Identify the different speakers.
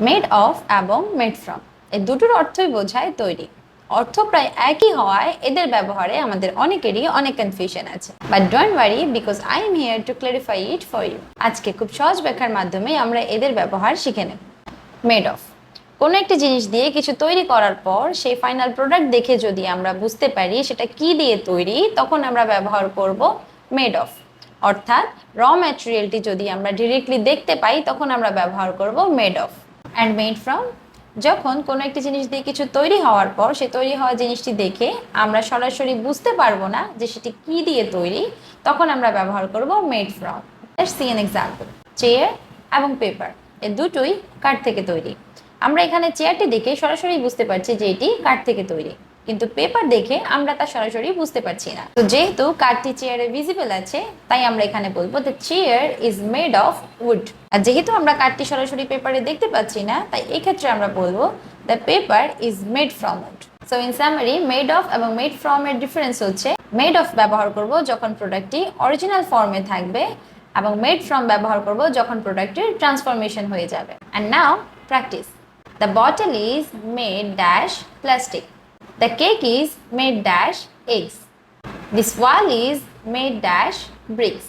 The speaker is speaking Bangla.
Speaker 1: মেড অফ এবং মেড ফ্রম এই দুটোর অর্থই বোঝায় তৈরি। অর্থ প্রায় একই হওয়ায় এদের ব্যবহারে আমাদের অনেকেরই অনেক কনফিউশন আছে। But don't worry because I am here to clarify it for you. আজকে খুব সহজ ব্যাখ্যার মাধ্যমে আমরা এদের ব্যবহার শিখে নেব। মেড অফ, কোনো একটি জিনিস দিয়ে কিছু তৈরি করার পর সেই ফাইনাল প্রোডাক্ট দেখে যদি আমরা বুঝতে পারি সেটা কি দিয়ে তৈরি, তখন আমরা ব্যবহার করব মেড অফ। অর্থাৎ র ম্যাটেরিয়ালটি যদি আমরা ডিরেক্টলি দেখতে পাই তখন আমরা ব্যবহার করব made of. And made from, যখন কোনো একটি জিনিস দিয়ে কিছু তৈরি হওয়ার পর সে তৈরি হওয়া জিনিসটি দেখে আমরা সরাসরি বুঝতে পারবো না যে সেটি কি দিয়ে তৈরি, তখন আমরা ব্যবহার করব made from. Let's see an example. Chair এবং পেপার এই দুটোই কাঠ থেকে তৈরি। আমরা এখানে চেয়ারটি দেখে সরাসরি বুঝতে পারছি যে এটি কাঠ থেকে তৈরি, কিন্তু পেপার দেখে আমরা তা সরাসরি বুঝতে পারছি না। তো যেহেতু কাঠটি চেয়ারে ভিজিবল আছে, তাই আমরা এখানে বলবো the chair is made of wood. আর যেহেতু আমরা কাঠটি সরাসরি পেপারে দেখতে পাচ্ছি না, তাই এই ক্ষেত্রে আমরা বলবো the paper is made from would. So in summary, made of এবং মেড ফ্রম এর ডিফারেন্স হচ্ছে মেড অফ ব্যবহার করব যখন প্রোডাক্টটি অরিজিনাল ফর্মে থাকবে, এবং মেড ফ্রম ব্যবহার করব যখন প্রোডাক্টের ট্রান্সফরমেশন হয়ে যাবে। And now practice. The bottle is made dash plastic. The cake is made dash eggs. This wall is made dash bricks.